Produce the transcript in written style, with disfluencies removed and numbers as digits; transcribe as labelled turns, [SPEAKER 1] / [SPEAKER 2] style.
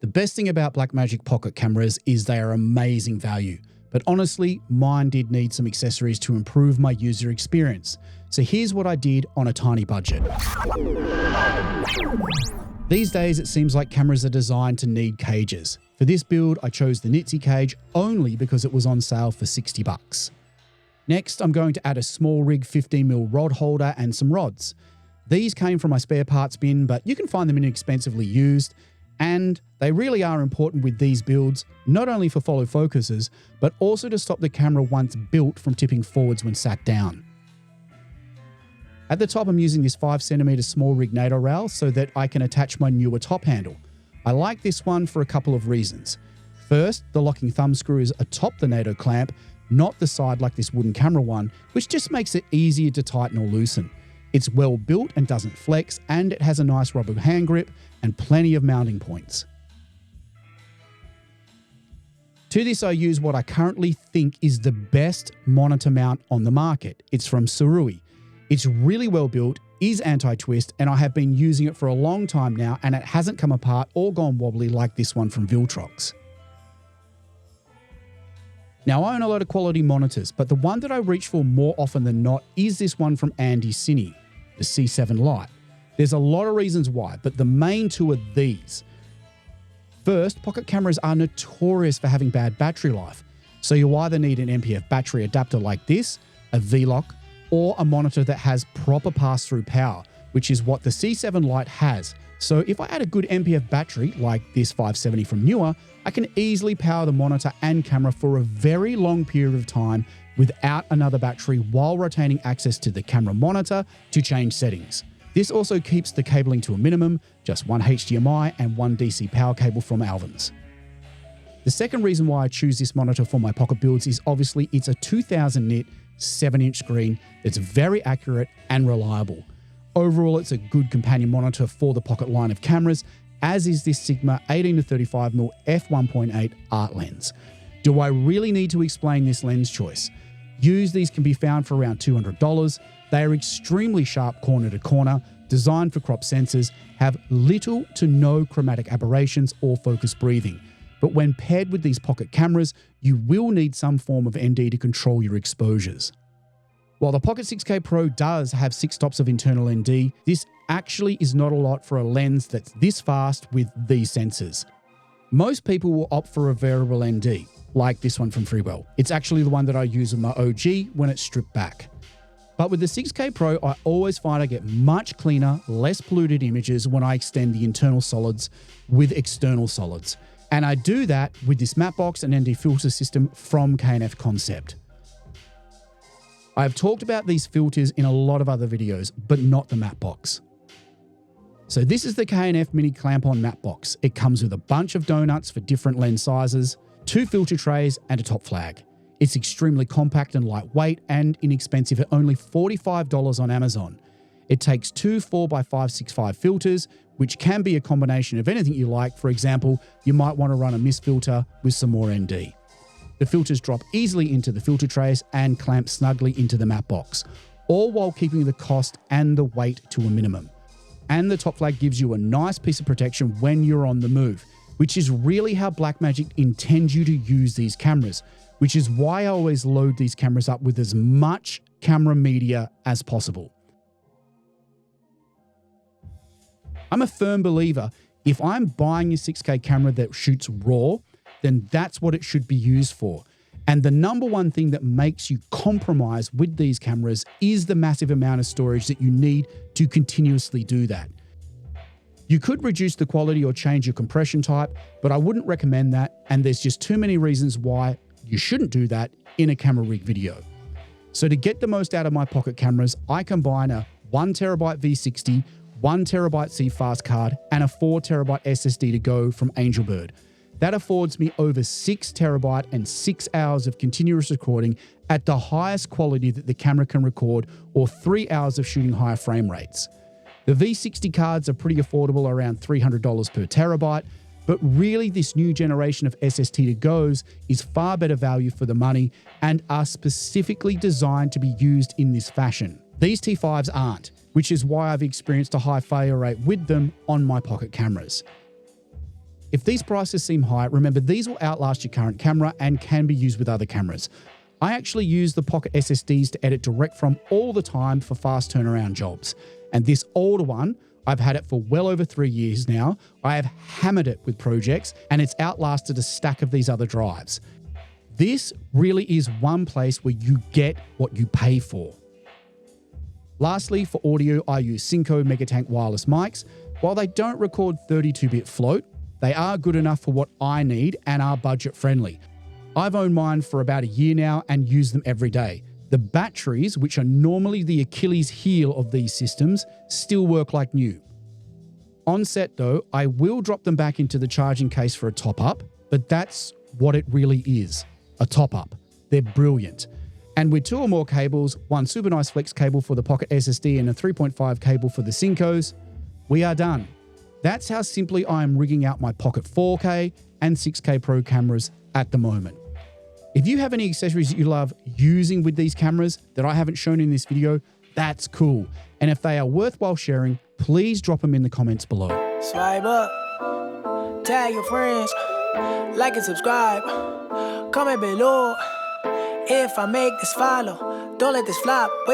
[SPEAKER 1] The best thing about Blackmagic pocket cameras is they are amazing value, but honestly, mine did need some accessories to improve my user experience. So here's what I did on a tiny budget. These days, it seems like cameras are designed to need cages. For this build, I chose the Nitsy cage only because it was on sale for 60 bucks. Next, I'm going to add a small rig 15mm rod holder and some rods. These came from my spare parts bin, but you can find them inexpensively used. And they really are important with these builds, not only for follow focuses, but also to stop the camera once built from tipping forwards when sat down. At the top, I'm using this 5cm small rig NATO rail so that I can attach my newer top handle. I like this one for a couple of reasons. First, the locking thumb screw is atop the NATO clamp, not the side like this wooden camera one, which just makes it easier to tighten or loosen. It's well built and doesn't flex, and it has a nice rubber hand grip and plenty of mounting points. To this, I use what I currently think is the best monitor mount on the market. It's from Surui. It's really well built, is anti-twist, and I have been using it for a long time now, and it hasn't come apart or gone wobbly like this one from Viltrox. Now, I own a lot of quality monitors, but the one that I reach for more often than not is this one from Cine, the C7 Lite. There's a lot of reasons why, but the main two are these. First, pocket cameras are notorious for having bad battery life, so you either need an MPF battery adapter like this, a V-lock, or a monitor that has proper pass-through power, which is what the C7 Lite has. So if I add a good MPF battery, like this 570 from Newer, I can easily power the monitor and camera for a very long period of time without another battery while retaining access to the camera monitor to change settings. This also keeps the cabling to a minimum, just one HDMI and one DC power cable from Alvin's. The second reason why I choose this monitor for my pocket builds is obviously it's a 2000 nit 7-inch screen that's very accurate and reliable. Overall, it's a good companion monitor for the pocket line of cameras, as is this Sigma 18-35mm f1.8 art lens. Do I really need to explain this lens choice? Used, these can be found for around $200. They are extremely sharp corner to corner, designed for crop sensors, have little to no chromatic aberrations or focus breathing. But when paired with these pocket cameras, you will need some form of ND to control your exposures. While the Pocket 6K Pro does have 6 stops of internal ND, this actually is not a lot for a lens that's this fast with these sensors. Most people will opt for a variable ND, like this one from Freewell. It's actually the one that I use with my OG when it's stripped back. But with the 6K Pro, I always find I get much cleaner, less polluted images when I extend the internal solids with external solids. And I do that with this matte box and ND filter system from K&F Concept. I have talked about these filters in a lot of other videos, but not the matte box. So this is the K&F Mini Clamp-On matte box. It comes with a bunch of donuts for different lens sizes, 2 filter trays, and a top flag. It's extremely compact and lightweight and inexpensive at only $45 on Amazon. It takes 2 4x565 filters, which can be a combination of anything you like. For example, you might want to run a mist filter with some more ND. The filters drop easily into the filter trays and clamp snugly into the matte box, all while keeping the cost and the weight to a minimum. And the top flag gives you a nice piece of protection when you're on the move, which is really how Blackmagic intends you to use these cameras, which is why I always load these cameras up with as much camera media as possible. I'm a firm believer, if I'm buying a 6K camera that shoots RAW, then that's what it should be used for. And the number one thing that makes you compromise with these cameras is the massive amount of storage that you need to continuously do that. You could reduce the quality or change your compression type, but I wouldn't recommend that, and there's just too many reasons why you shouldn't do that in a camera rig video. So to get the most out of my pocket cameras, I combine a 1TB V60, 1TB CFast card, and a 4TB SSD to go from Angelbird. That affords me over 6TB and 6 hours of continuous recording at the highest quality that the camera can record, or 3 hours of shooting higher frame rates. The V60 cards are pretty affordable, around $300 per terabyte, but really this new generation of SST to goes is far better value for the money and are specifically designed to be used in this fashion. These T5s aren't, which is why I've experienced a high failure rate with them on my pocket cameras. If these prices seem high, remember these will outlast your current camera and can be used with other cameras. I actually use the Pocket SSDs to edit direct from all the time for fast turnaround jobs. And this older one, I've had it for well over 3 years now. I have hammered it with projects and it's outlasted a stack of these other drives. This really is one place where you get what you pay for. Lastly, for audio, I use Cinco Megatank wireless mics. While they don't record 32-bit float, they are good enough for what I need and are budget friendly. I've owned mine for about a year now and use them every day. The batteries, which are normally the Achilles heel of these systems, still work like new. On set though, I will drop them back into the charging case for a top-up, but that's what it really is, a top-up. They're brilliant. And with 2 or more cables, one super nice flex cable for the Pocket SSD and a 3.5 cable for the Cincos, we are done. That's how simply I am rigging out my Pocket 4K and 6K Pro cameras at the moment. If you have any accessories that you love using with these cameras that I haven't shown in this video, that's cool. And if they are worthwhile sharing, please drop them in the comments below.
[SPEAKER 2] Swipe up, tag your friends, like and subscribe, comment below. If I make this follow, don't let this flop.